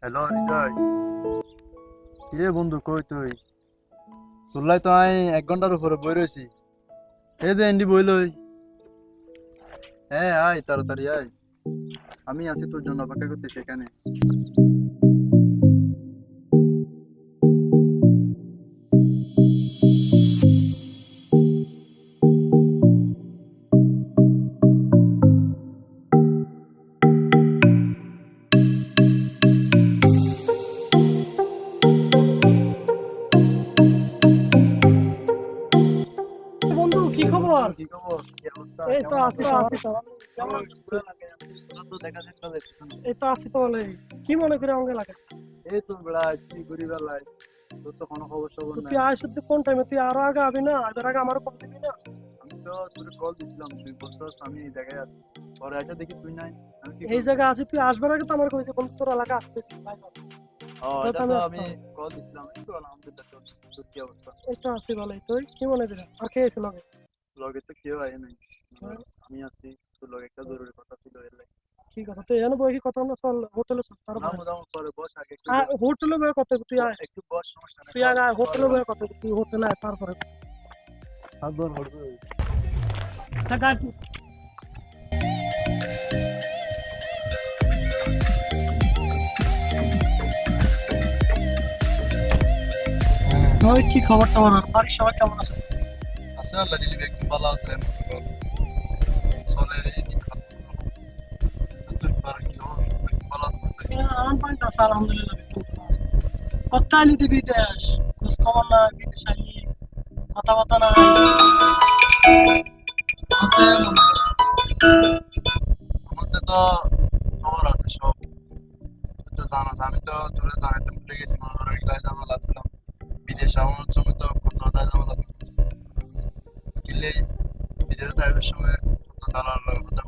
Hello হৃদয়, কিরে বন্ধু কই তুই? তোলাই তো আমি 1 ঘন্টার উপরে বই রয়েছি। এই যে এন্ডি বইলই। হ্যাঁ আয় তাড়াতাড়ি আয়, আমি আছি তোর জন্য অপেক্ষা করতেছি এখানে। বন্ধু কি খবর? কি খবর, কি অবস্থা, এই তো কেমন আছি আছো? তো আছি তো কেমন আছিস তুই? তোরা তো দেখা সাক্ষাৎ দেখছি না। এই তো আছি তো বলে কি মনে করে আমাকে লাগে? এই তো বেড়া কি করি বেলায়, তোর তো কোনো খবর সবর তুই নাই। আয় শুধু কোন টাইমে? তুই আরো আগে আবি না? আগের আগে আমারও কল দিবি না? আমি তো তোর কল দিছিলাম, তুই বলছস আমি এই জায়গায় আছি, পরে এসে দেখি তুই নাই। আমি কি এই করব? জায়গায় আছি, তুই আসবার আগে তো আমার কইছে বন্ধু তোর এলাকা আসতেছি। এটা আমি তো আমি আসতাম। কল দিছিলাম, এই তো আলহামদুলিল্লাহ। তোর কি অবস্থা? এই তো আছি ভালোই। তুই কি মনে করে আর কে এসে লগে? লগে তো কেউ আয় নাই, হ্যাঁ, আমি আছি। তোর লগে একটা জরুরি কথা ছিল এর লাগে। ঠিক আছে তুই এনে বই কথা না, চল হোটেলে চল না তারপরে। মোটামুটি পরে বস, আগে একটু হোটেলে বই কথা তুই আয়। একটু বস, সমস্যা নেই। তুই আগে আয়, হোটেলে বই কথা তুই হোটেলে আয় তারপরে। হাত ধর হড়বে। আচ্ছা গাড়ি তুই কি খবর টবর আর বাড়ির সবাই কেমন আছে? আছে আল্লাহ দিলি একদম ভালো আছে। চলে এই দিন হাত তোর পার কি হওয়ার একদম ভালো আছে। আমার বাড়িতে আছে আলহামদুলিল্লাহ, একটু ভালো আছে। কত আইলি তুই বিদেশ? খোঁজ খবর না, বিদেশ আইলি কথাবার্তা না। আমাদের আমাদের তো খবর আছে সব, তুই তো জানাস। আমি তো তোরা জানাইতে ভুলে গেছি, মনে করো যাই ঝামেলা ছিলাম বিদেশে আমার সময়, তো কত যাই ঝামেলা কিনলে বিদেশে যাইবার সময় কত দালাল কথা